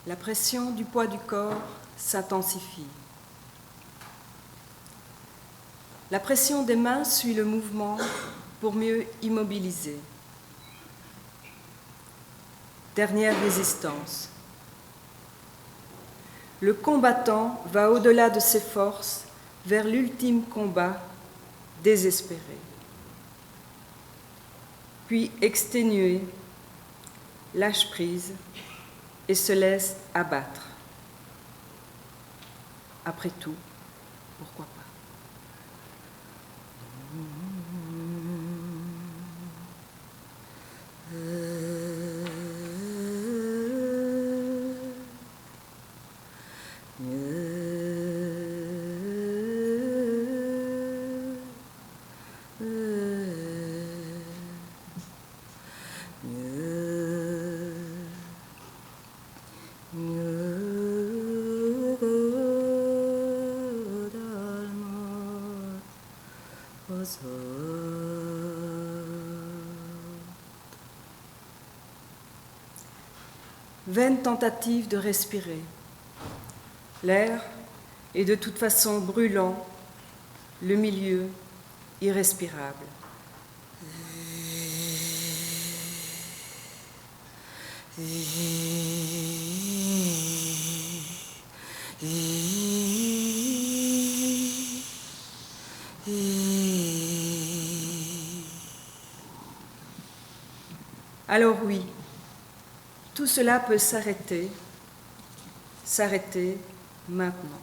La pression du poids du corps s'intensifie. La pression des mains suit le mouvement pour mieux immobiliser. Dernière résistance. Le combattant va au-delà de ses forces vers l'ultime combat désespéré. Puis exténué, lâche prise et se laisse abattre. Après tout, pourquoi pas? Vaine tentative de respirer. L'air est de toute façon brûlant, le milieu irrespirable. Alors oui, tout cela peut s'arrêter maintenant.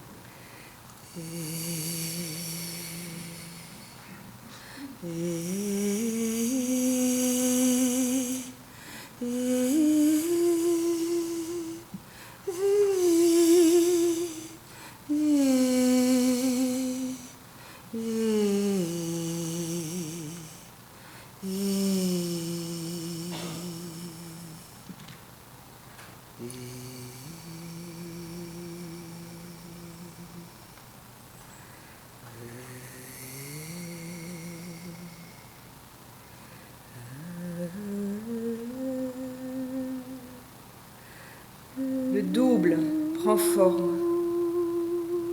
Le double prend forme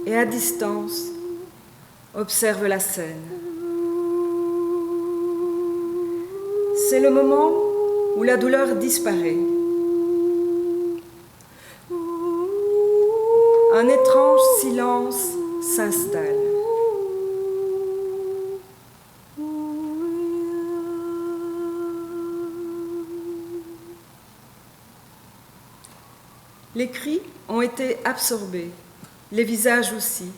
et à distance observe la scène. C'est le moment où la douleur disparaît. Un étrange silence s'installe. Les cris ont été absorbés, les visages aussi,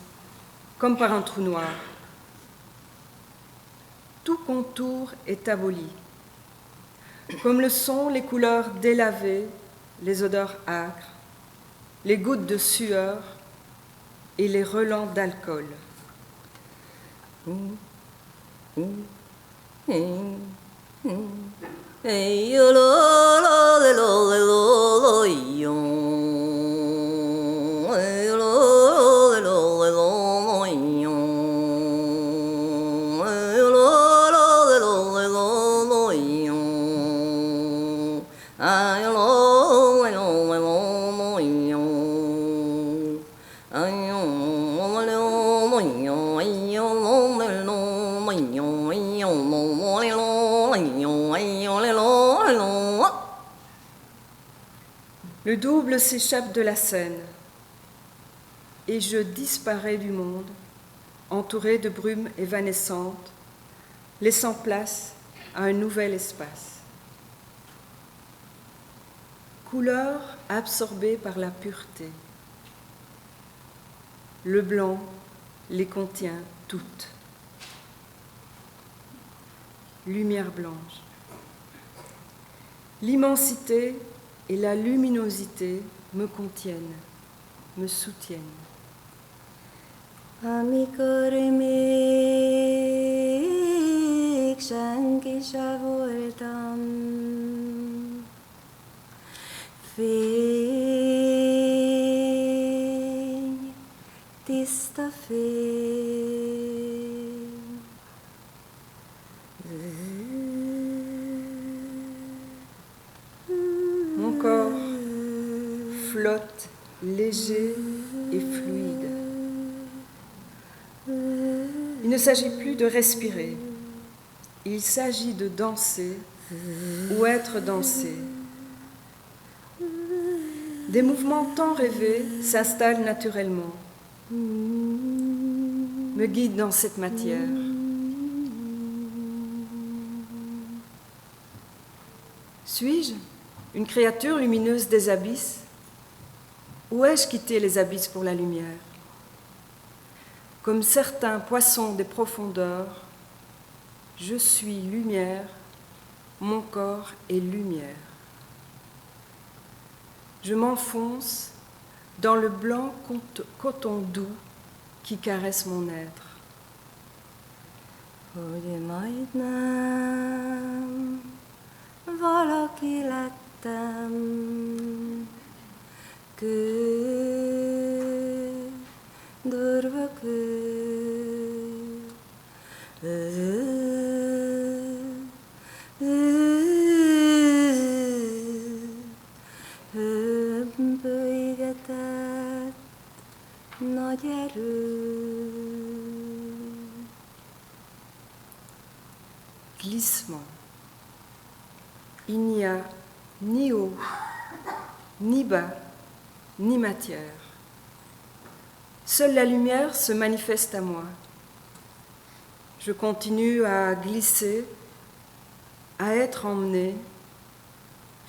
comme par un trou noir. Tout contour est aboli, comme le sont les couleurs délavées, les odeurs âcres, les gouttes de sueur et les relents d'alcool. Le double s'échappe de la scène et je disparais du monde, entouré de brumes évanescentes, laissant place à un nouvel espace. Couleurs absorbées par la pureté. Le blanc les contient toutes. Lumière blanche. L'immensité et la luminosité me contiennent, me soutiennent. Mon corps flotte flotte léger et fluide. Il ne s'agit plus de respirer, il s'agit de danser ou être dansé. Des mouvements tant rêvés s'installent naturellement, me guident dans cette matière. Suis-je une créature lumineuse des abysses? Ou ai-je quitté les abysses pour la lumière? Comme certains poissons des profondeurs, je suis lumière, mon corps est lumière. Je m'enfonce dans le blanc coton doux qui caresse mon être. Hogy majdnem valaki lettem, durva bőgetett nagy erő. Glissement. Il n'y a ni haut, ni bas, ni matière. Seule la lumière se manifeste à moi. Je continue à glisser, à être emmenée.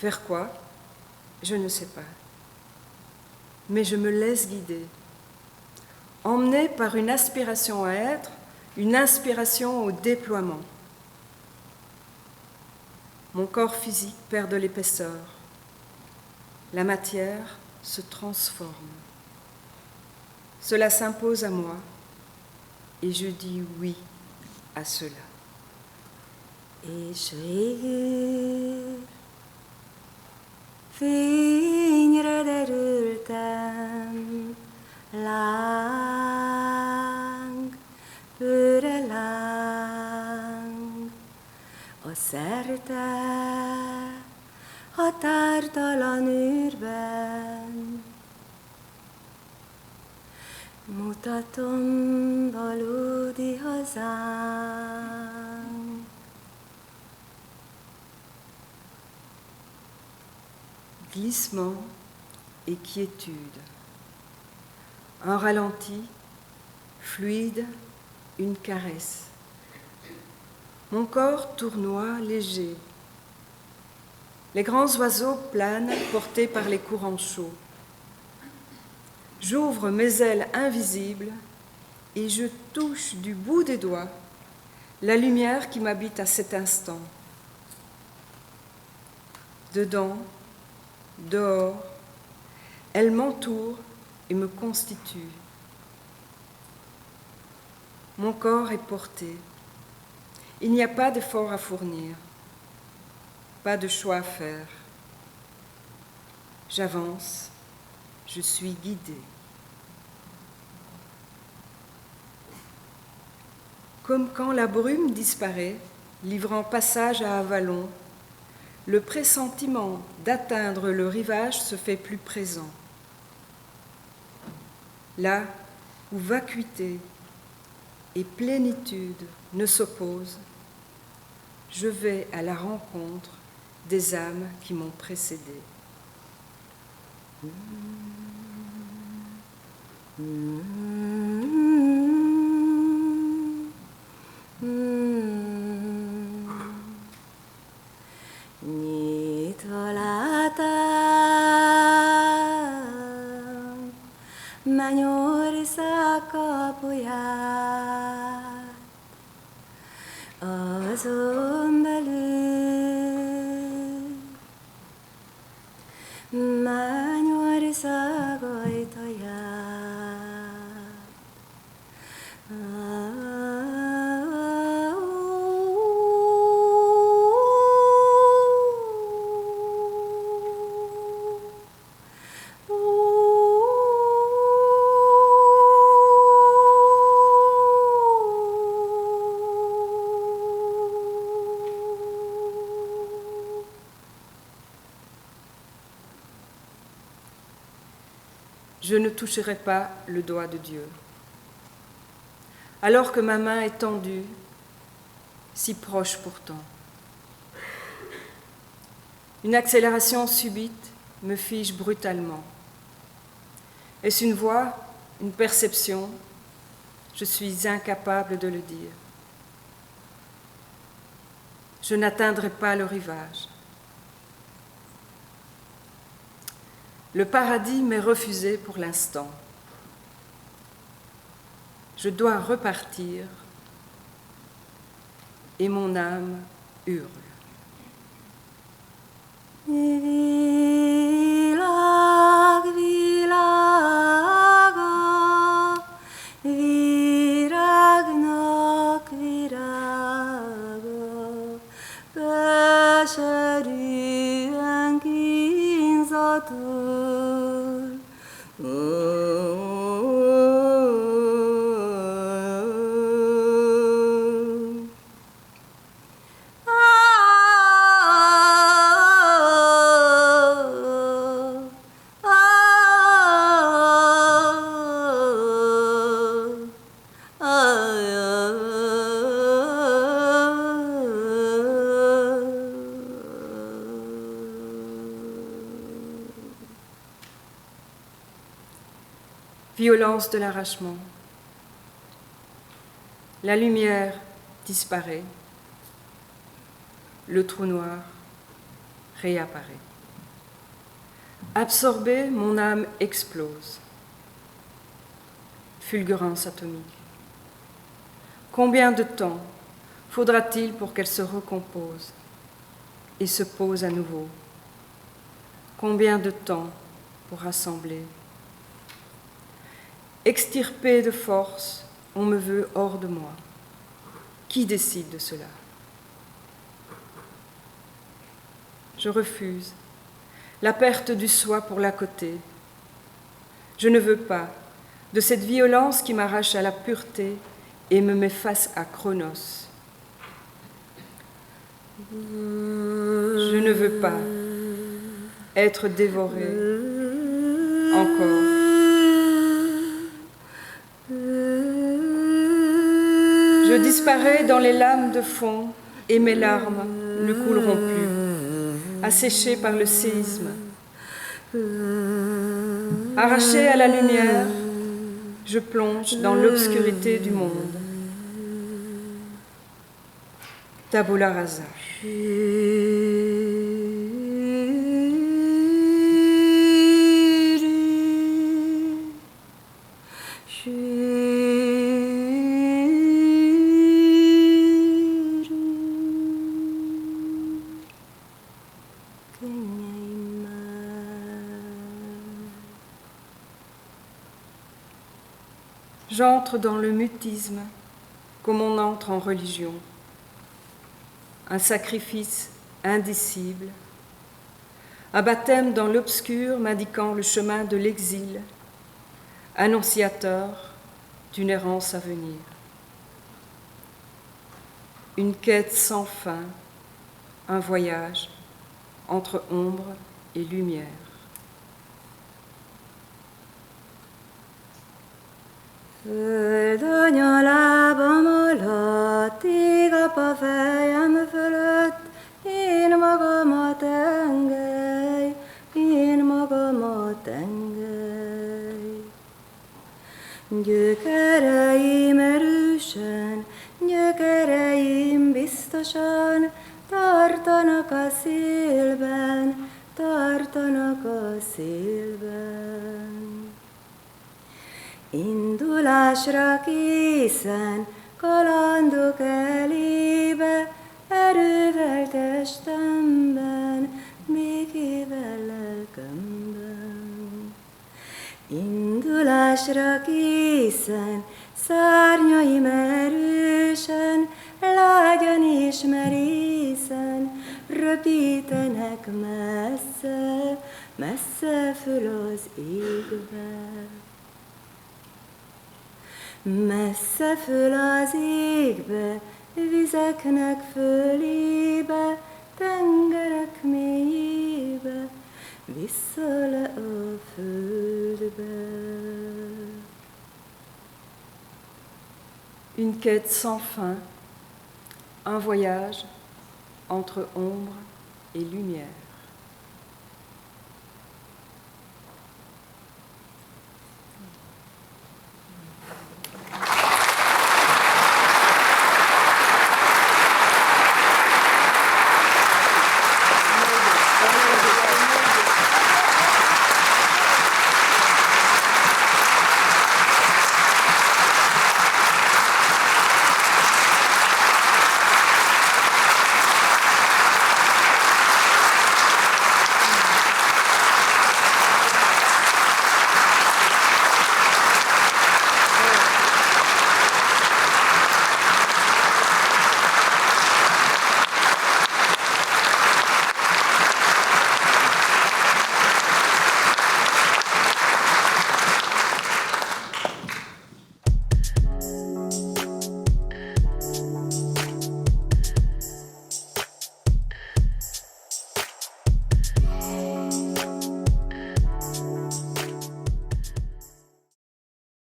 Vers quoi? Je ne sais pas. Mais je me laisse guider. Emmenée par une aspiration à être, une inspiration au déploiement. Mon corps physique perd de l'épaisseur. La matière se transforme. Cela s'impose à moi et je dis oui à cela. És végül fényre derültem, láng, őre láng, a szerte határtalan űrben. Mutatom valódi hazánk. Glissement et quiétude. Un ralenti, fluide, une caresse. Mon corps tournoie léger. Les grands oiseaux planent portés par les courants chauds. J'ouvre mes ailes invisibles et je touche du bout des doigts la lumière qui m'habite à cet instant. Dedans, dehors, elle m'entoure et me constitue. Mon corps est porté. Il n'y a pas d'effort à fournir, pas de choix à faire. J'avance, je suis guidée. Comme quand la brume disparaît, livrant passage à Avalon, le pressentiment d'atteindre le rivage se fait plus présent. Là où vacuité et plénitude ne s'opposent, je vais à la rencontre des âmes qui m'ont précédé. Nyitva látám mennyország kapuját, azon belül mennyország ajtaját. je ne toucherai pas le doigt de Dieu. Alors que ma main est tendue, si proche pourtant. Une accélération subite me fige brutalement. Est-ce une voix, une perception? Je suis incapable de le dire. Je n'atteindrai pas le rivage. Le paradis m'est refusé pour l'instant. Je dois repartir et mon âme hurle. Vilag, vilaga, viragnak viraga, keserűen kínzatul. Violence de l'arrachement. La lumière disparaît. Le trou noir réapparaît. Absorbée, mon âme explose. Fulgurance atomique. Combien de temps faudra-t-il pour qu'elle se recompose et se pose à nouveau? Combien de temps pour rassembler? Extirpée de force, on me veut hors de moi. Qui décide de cela? Je refuse la perte du soi pour la côté. Je ne veux pas de cette violence qui m'arrache à la pureté et me met face à Chronos. Je ne veux pas être dévorée encore. Je disparais dans les lames de fond et mes larmes ne couleront plus, asséchées par le séisme. Arrachée à la lumière, je plonge dans l'obscurité du monde. Tabula rasa. J'entre dans le mutisme comme on entre en religion. Un sacrifice indicible, un baptême dans l'obscur m'indiquant le chemin de l'exil, annonciateur d'une errance à venir. Une quête sans fin, un voyage entre ombre et lumière. Földanya lábam alatt, ég apa fejem fölött, én magamat engedj, én magamat engedj. Gyökereim erősen, gyökereim biztosan, tartanak a szélben, tartanak a szélben. Indulásra készen, kalandok elébe, erővel testemben, békével lelkemben. Indulásra készen, szárnyaim erősen, lágyan és merészen, röpítenek messze, messze föl az égbe. Messze föl az égbe, vizeknek fölébe, tengerek mélyébe, vissza le a földbe. Une quête sans fin, un voyage entre ombre et lumière.